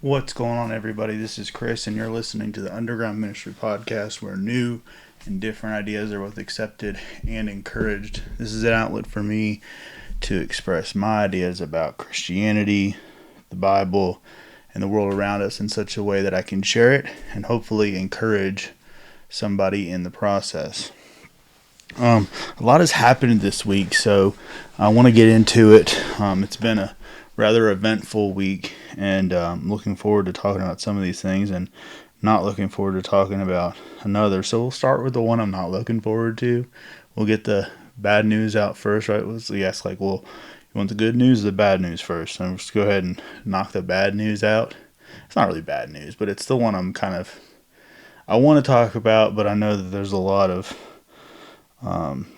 What's going on, everybody? This is Chris, and you're listening to the Underground Ministry Podcast, where new and different ideas are both accepted and encouraged. This is an outlet for me to express my ideas about Christianity, the Bible, and the world around us in such a way that I can share it and hopefully encourage somebody in the process. A lot has happened this week, so I want to get into it. It's been a rather eventful week, and looking forward to talking about some of these things and not looking forward to talking about another. So we'll start with the one I'm not looking forward to. We'll get the bad news out first, right? You ask, you want the good news or the bad news first? So let's go ahead and knock the bad news out. It's not really bad news, but it's the one I want to talk about, but I know that there's a lot of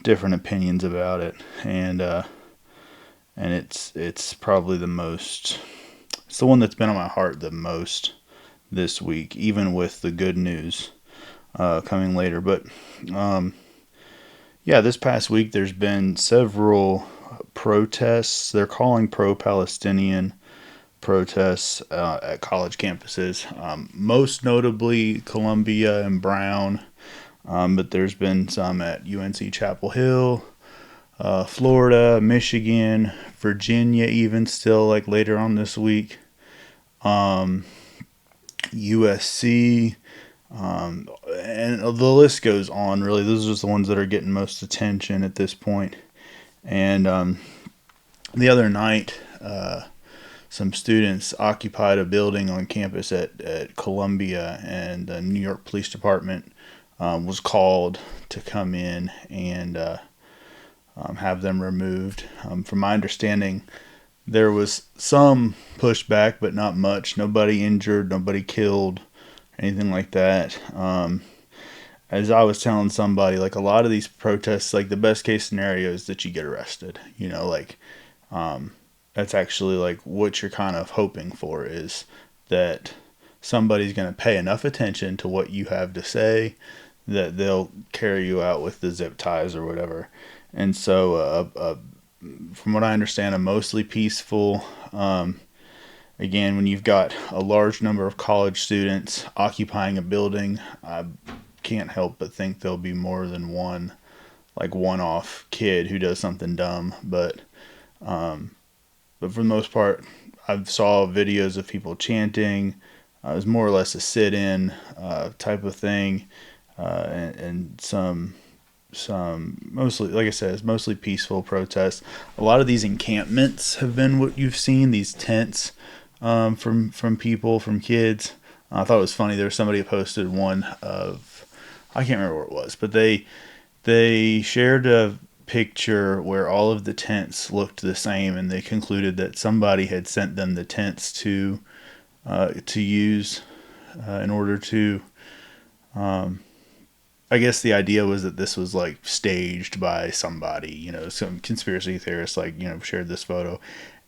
different opinions about it, and it's probably it's the one that's been on my heart the most this week, even with the good news coming later. But this past week there's been several protests. They're calling pro-Palestinian protests at college campuses, most notably Columbia and Brown. But there's been some at UNC Chapel Hill, Florida, Michigan, Virginia, even still later on this week, USC, and the list goes on. Really, those are just the ones that are getting most attention at this point. And the other night, some students occupied a building on campus at Columbia, and the New York Police Department was called to come in and have them removed. From my understanding, there was some pushback, but not much. Nobody injured, nobody killed, anything like that. As I was telling somebody, a lot of these protests, the best case scenario is that you get arrested. That's actually what you're kind of hoping for, is that somebody's going to pay enough attention to what you have to say that they'll carry you out with the zip ties or whatever. And so, from what I understand, a mostly peaceful, again, when you've got a large number of college students occupying a building, I can't help but think there'll be more than one, one-off kid who does something dumb. But for the most part, I saw videos of people chanting. It was more or less a sit-in type of thing, and some mostly, like I said, it's mostly peaceful protests. A lot of these encampments have been what you've seen, these tents from people, from kids. I thought it was funny. There was somebody who posted one of, I can't remember what it was, but they shared a picture where all of the tents looked the same, and they concluded that somebody had sent them the tents to use in order to. I guess the idea was that this was staged by somebody, some conspiracy theorist, shared this photo,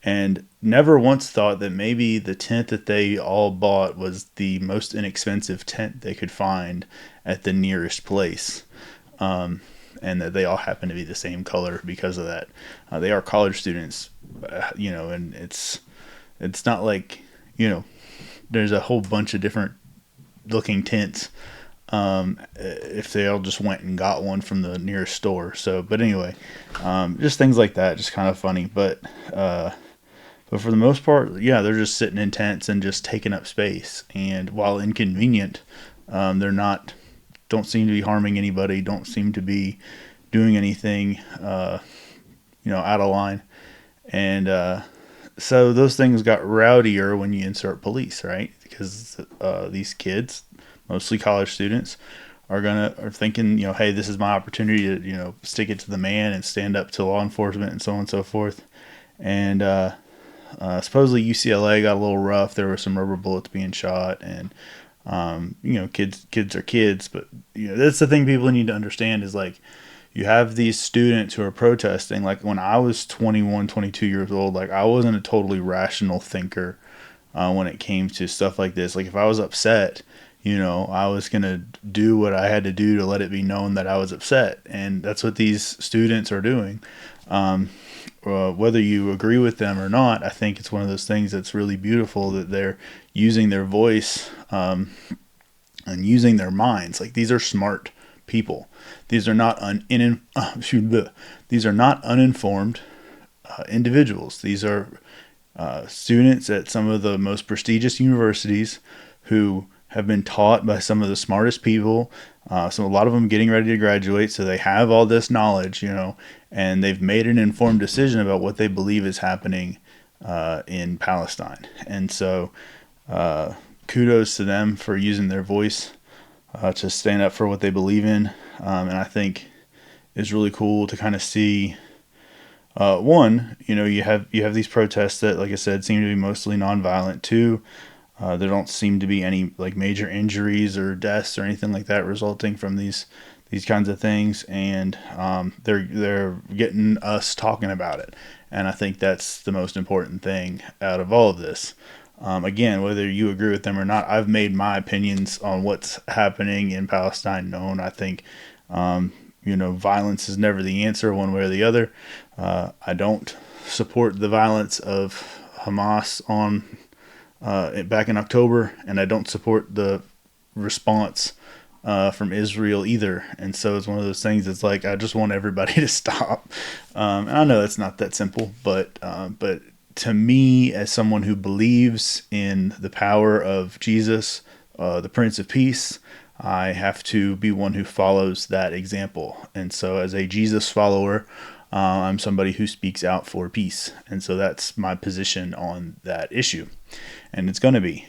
and never once thought that maybe the tent that they all bought was the most inexpensive tent they could find at the nearest place. And that they all happen to be the same color because of that. They are college students, and it's not there's a whole bunch of different looking tents. If they all just went and got one from the nearest store. So, but anyway, just things like that, just kind of funny. But for the most part, they're just sitting in tents and just taking up space. And while inconvenient, don't seem to be harming anybody, don't seem to be doing anything, out of line. And so those things got rowdier when you insert police, right? Because these kids, mostly college students, are thinking, hey, this is my opportunity to, stick it to the man and stand up to law enforcement and so on and so forth. And supposedly UCLA got a little rough. There were some rubber bullets being shot, and kids are kids, but that's the thing people need to understand is you have these students who are protesting. When I was 21, 22 years old, I wasn't a totally rational thinker when it came to stuff like this. If I was upset, I was going to do what I had to do to let it be known that I was upset. And that's what these students are doing. whether you agree with them or not, I think it's one of those things that's really beautiful that they're using their voice and using their minds. Like, these are smart people. These are not these are not uninformed individuals. These are students at some of the most prestigious universities who have been taught by some of the smartest people. A lot of them getting ready to graduate, so they have all this knowledge, and they've made an informed decision about what they believe is happening in Palestine. And so, kudos to them for using their voice to stand up for what they believe in. And I think it's really cool to kind of see. One, you have these protests that, like I said, seem to be mostly nonviolent. Two, there don't seem to be any like major injuries or deaths or anything like that resulting from these kinds of things, and they're getting us talking about it, and I think that's the most important thing out of all of this. Again, whether you agree with them or not, I've made my opinions on what's happening in Palestine known. I think violence is never the answer, one way or the other. I don't support the violence of Hamas back in October, and I don't support the response from Israel either. And so it's one of those things that's like, I just want everybody to stop. And I know it's not that simple, but to me, as someone who believes in the power of Jesus, the Prince of Peace, I have to be one who follows that example. And so as a Jesus follower, I'm somebody who speaks out for peace. And so that's my position on that issue. And it's going to be.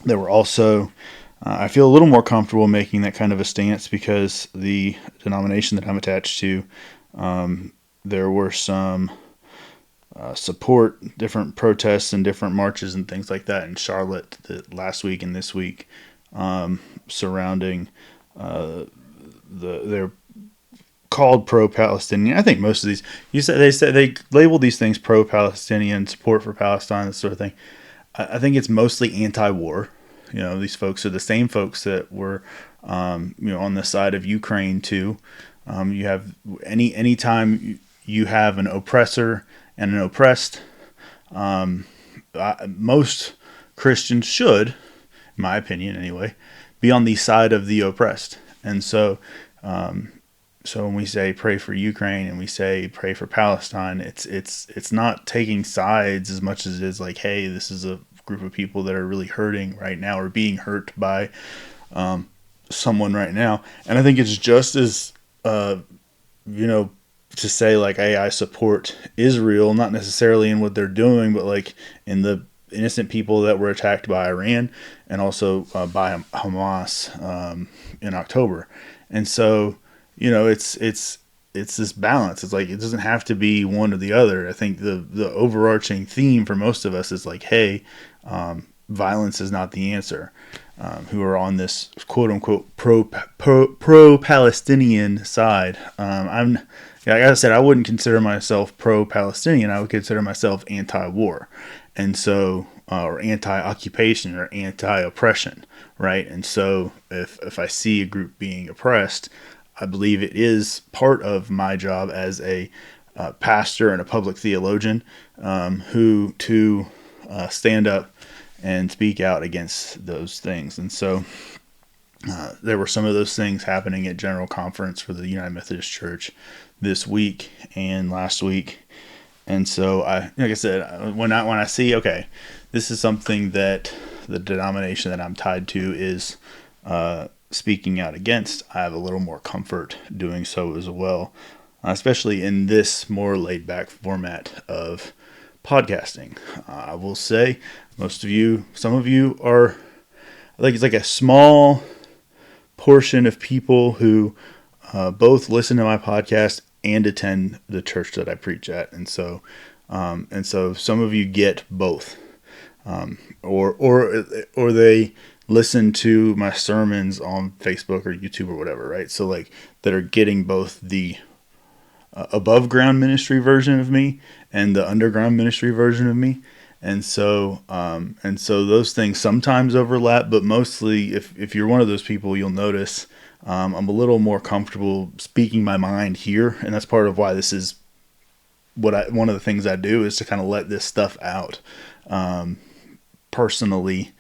There were also, I feel a little more comfortable making that kind of a stance because the denomination that I'm attached to, there were some support, different protests and different marches and things like that in Charlotte last week and this week surrounding they're called pro-Palestinian. I think most of these, they label these things pro-Palestinian, support for Palestine, this sort of thing. I think it's mostly anti-war. These folks are the same folks that were, on the side of Ukraine too. You have anytime you have an oppressor and an oppressed, most Christians should, in my opinion anyway, be on the side of the oppressed. And so, so when we say pray for Ukraine and we say pray for Palestine, it's not taking sides as much as it is like, hey, this is a group of people that are really hurting right now or being hurt by someone right now. And I think it's just as, to say like, hey, I support Israel, not necessarily in what they're doing, but like in the innocent people that were attacked by Iran and also by Hamas in October. And so, it's this balance. It's like, it doesn't have to be one or the other. I think the overarching theme for most of us is like, hey, violence is not the answer. Who are on this quote unquote pro-Palestinian side. Like I said, I wouldn't consider myself pro-Palestinian. I would consider myself anti-war. And so, or anti-occupation or anti-oppression, right? And so if I see a group being oppressed, I believe it is part of my job as a pastor and a public theologian who to stand up and speak out against those things. And so there were some of those things happening at General Conference for the United Methodist Church this week and last week. And so like I said, when I see, okay, this is something that the denomination that I'm tied to is speaking out against, I have a little more comfort doing so as well, especially in this more laid back format of podcasting. I will say some of you are, I think it's like a small portion of people who both listen to my podcast and attend the church that I preach at. And so some of you get both, or they listen to my sermons on Facebook or YouTube or whatever, right? So like that are getting both the above ground ministry version of me and the underground ministry version of me. And so those things sometimes overlap, but mostly if you're one of those people, you'll notice I'm a little more comfortable speaking my mind here. And that's part of why this is one of the things I do is to kind of let this stuff out, personally,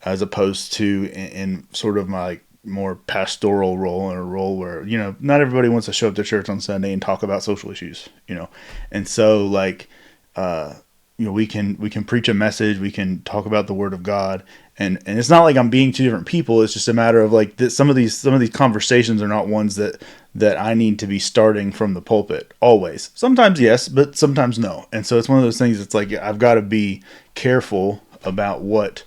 as opposed to in sort of my more pastoral role, or a role where, not everybody wants to show up to church on Sunday and talk about social issues, and so like, we can preach a message, we can talk about the Word of God, and it's not like I'm being two different people. It's just a matter of like some of these conversations are not ones that I need to be starting from the pulpit always. Sometimes yes, but sometimes no. And so it's one of those things. It's like I've got to be careful about what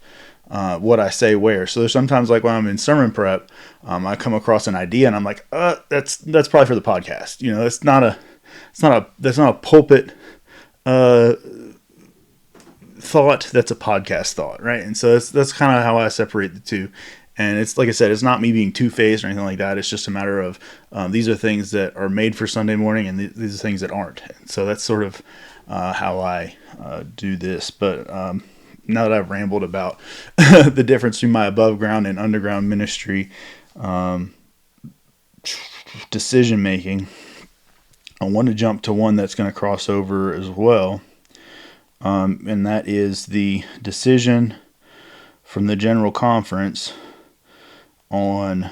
I say where. So there's sometimes like when I'm in sermon prep, I come across an idea and I'm like, that's probably for the podcast. That's not a pulpit thought. That's a podcast thought, right? And so that's kind of how I separate the two. And it's like I said, it's not me being two-faced or anything like that. It's just a matter of these are things that are made for Sunday morning, and these are things that aren't. And so that's sort of how I do this. But now that I've rambled about the difference between my above ground and underground ministry decision making, I want to jump to one that's going to cross over as well. And that is the decision from the General Conference on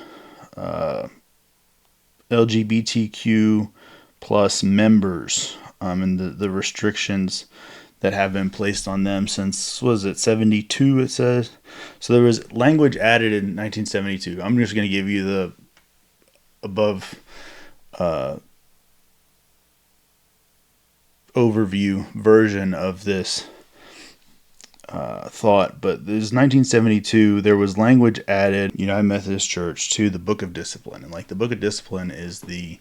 LGBTQ plus members, and the restrictions that have been placed on them since, was it 72, it says? So there was language added in 1972. I'm just going to give you the above overview version of this thought, but this 1972, there was language added, United Methodist Church, to the Book of Discipline. And like the Book of Discipline is the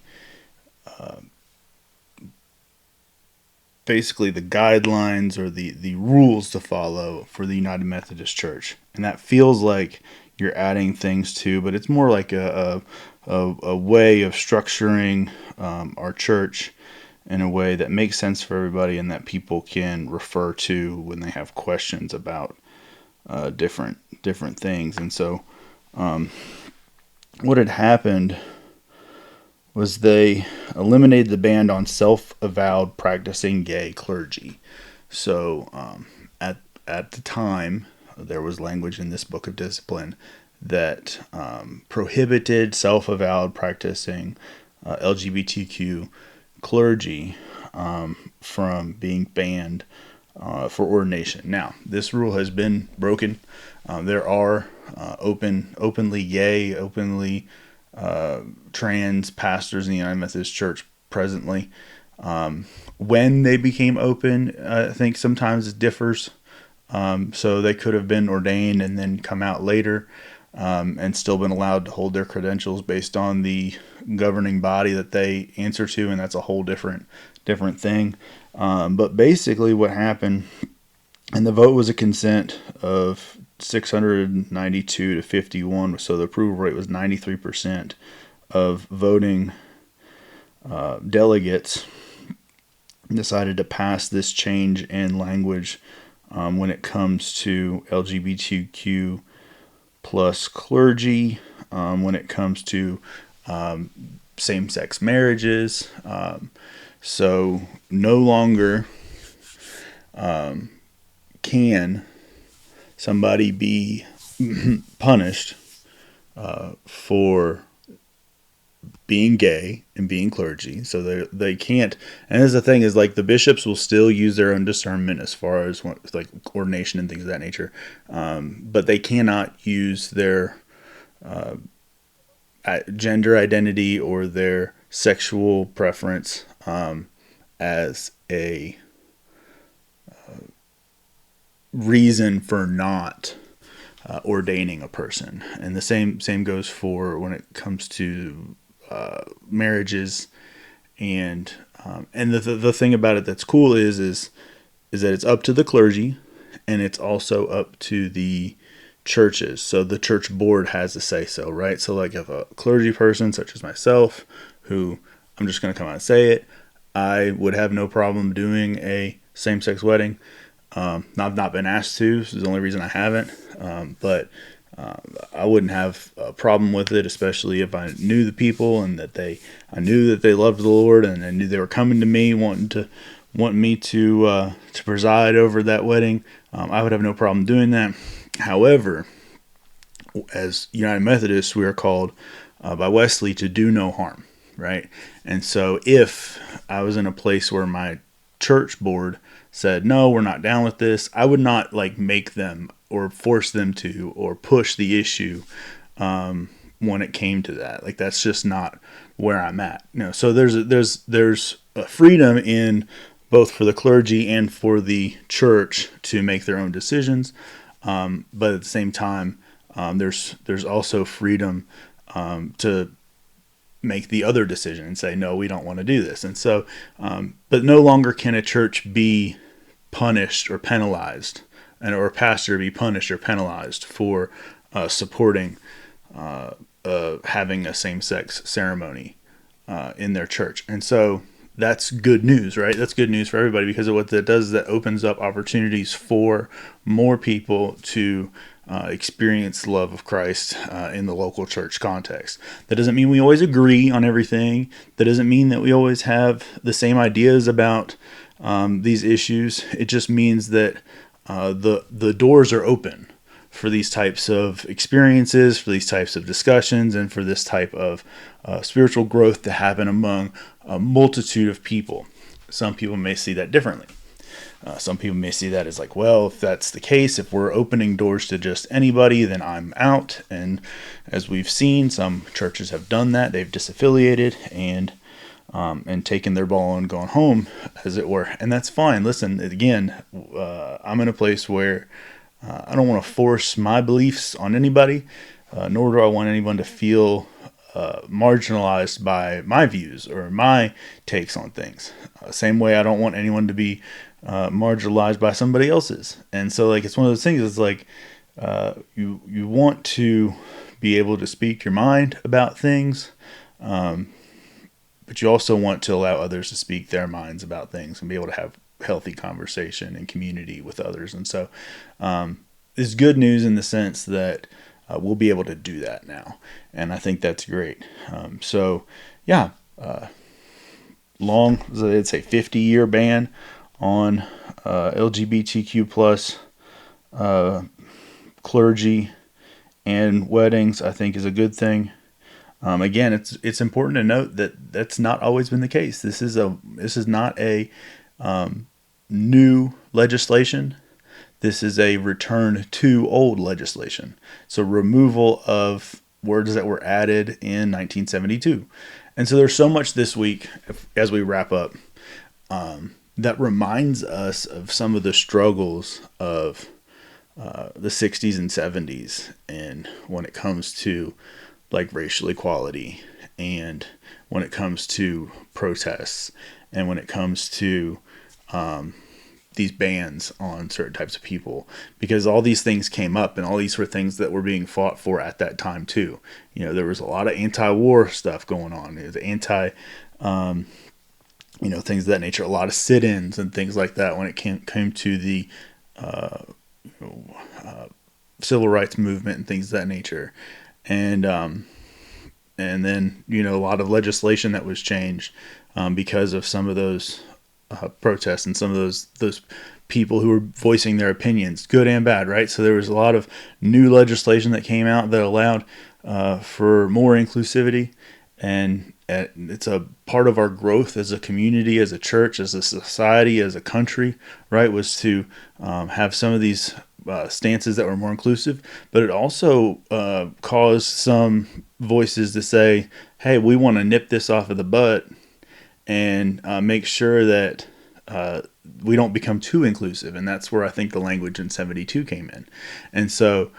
basically the guidelines or the rules to follow for the United Methodist Church. And that feels like you're adding things to, but it's more like a way of structuring our church in a way that makes sense for everybody and that people can refer to when they have questions about different things. And so what had happened was they eliminated the ban on self-avowed practicing gay clergy. So at the time, there was language in this Book of Discipline that prohibited self-avowed practicing LGBTQ clergy from being banned for ordination. Now, this rule has been broken. There are openly gay, openly trans pastors in the United Methodist Church presently. When they became open, I think sometimes it differs. So they could have been ordained and then come out later, and still been allowed to hold their credentials based on the governing body that they answer to, and that's a whole different thing. But basically what happened, and the vote was a consent of 692 to 51, so the approval rate was 93% of voting delegates decided to pass this change in language when it comes to LGBTQ plus clergy, when it comes to same-sex marriages. So no longer can somebody be punished for being gay and being clergy. So they can't. And as the thing is, like, the bishops will still use their own discernment as far as like ordination and things of that nature, but they cannot use their gender identity or their sexual preference as a reason for not ordaining a person. And the same goes for when it comes to marriages. And the thing about it that's cool is that it's up to the clergy, and it's also up to the churches. So the church board has a say so, right? So like if a clergy person such as myself, who I'm just going to come out and say it, I would have no problem doing a same-sex wedding. I've not been asked to. This is the only reason I haven't. But I wouldn't have a problem with it, especially if I knew the people and that I knew that they loved the Lord, and I knew they were coming to me wanting want me to preside over that wedding, I would have no problem doing that. However, as United Methodists, we are called by Wesley to do no harm, right? And so if I was in a place where my church board said, no, we're not down with this, I would not like make them or force them to or push the issue when it came to that. Like, that's just not where I'm at. So there's a freedom in both for the clergy and for the church to make their own decisions. But at the same time, there's also freedom to make the other decision and say, no, we don't want to do this. And so, but no longer can a church be punished or penalized, or a pastor be punished or penalized for supporting having a same-sex ceremony in their church. And so that's good news, right? That's good news for everybody, because what that does is that opens up opportunities for more people to experience the love of Christ in the local church context. That doesn't mean we always agree on everything. That doesn't mean that we always have the same ideas about these issues. It just means that the doors are open for these types of experiences, for these types of discussions, and for this type of spiritual growth to happen among a multitude of people. Some people may see that differently. Some people may see that as like, well, if that's the case, if we're opening doors to just anybody, then I'm out. And as we've seen, some churches have done that. They've disaffiliated and taken their ball and gone home, as it were. And that's fine. Listen, again, I'm in a place where I don't want to force my beliefs on anybody, nor do I want anyone to feel marginalized by my views or my takes on things. Same way I don't want anyone to be marginalized by somebody else's. And so, like, it's one of those things. It's like you want to be able to speak your mind about things, but you also want to allow others to speak their minds about things and be able to have healthy conversation and community with others. And so it's good news in the sense that we'll be able to do that now. And I think that's great. Long, it's a 50-year ban on LGBTQ plus clergy and weddings, I think, is a good thing. Again, it's important to note that that's not always been the case. This is not a new legislation. This is a return to old legislation. So removal of words that were added in 1972. And so there's so much this week, as we wrap up, that reminds us of some of the struggles of the 60s and 70s, and when it comes to like racial equality, and when it comes to protests, and when it comes to these bans on certain types of people, because all these things came up, and all these were things that were being fought for at that time too. There was a lot of anti-war stuff going on. It was things of that nature, a lot of sit-ins and things like that when it came to the civil rights movement and things of that nature. And then, a lot of legislation that was changed because of some of those protests and some of those people who were voicing their opinions, good and bad, right? So there was a lot of new legislation that came out that allowed for more inclusivity, and it's a part of our growth as a community, as a church, as a society, as a country, right? Was to have some of these stances that were more inclusive, but it also caused some voices to say, hey, we want to nip this off of the butt and make sure that we don't become too inclusive. And that's where I think the language in 72 came in. And so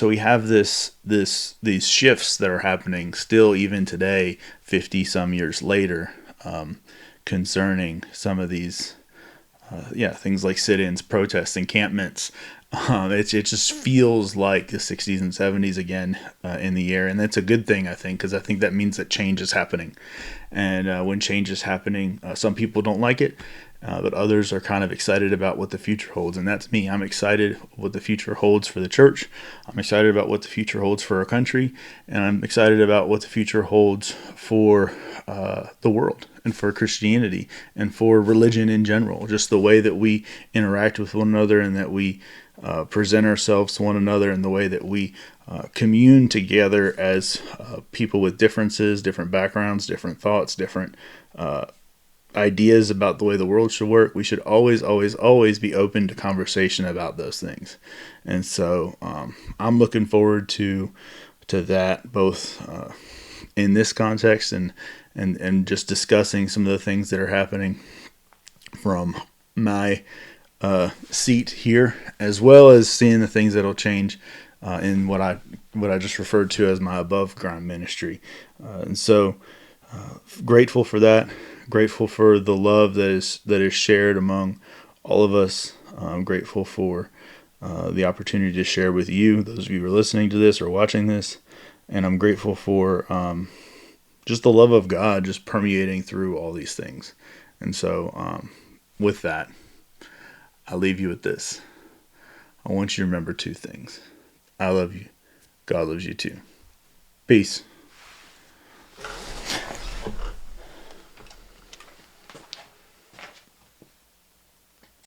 we have these shifts that are happening still even today, 50 some years later, concerning some of these things like sit-ins, protests, encampments. It just feels like the 60s and 70s again in the air, and that's a good thing, I think, because I think that means that change is happening. And when change is happening, some people don't like it, but others are kind of excited about what the future holds. And that's me. I'm excited what the future holds for the church. I'm excited about what the future holds for our country. And I'm excited about what the future holds for the world and for Christianity and for religion in general. Just the way that we interact with one another and that we present ourselves to one another, and the way that we commune together as people with differences, different backgrounds, different thoughts, different ideas about the way the world should work. We should always, always, always be open to conversation about those things. And so I'm looking forward to that, both in this context and just discussing some of the things that are happening from my seat here, as well as seeing the things that'll change in what I just referred to as my above ground ministry. And so grateful for that. Grateful for the love that is shared among all of us. I'm grateful for the opportunity to share with you, those of you who are listening to this or watching this. And I'm grateful for just the love of God just permeating through all these things. And so with that, I leave you with this. I want you to remember two things. I love you. God loves you too. Peace.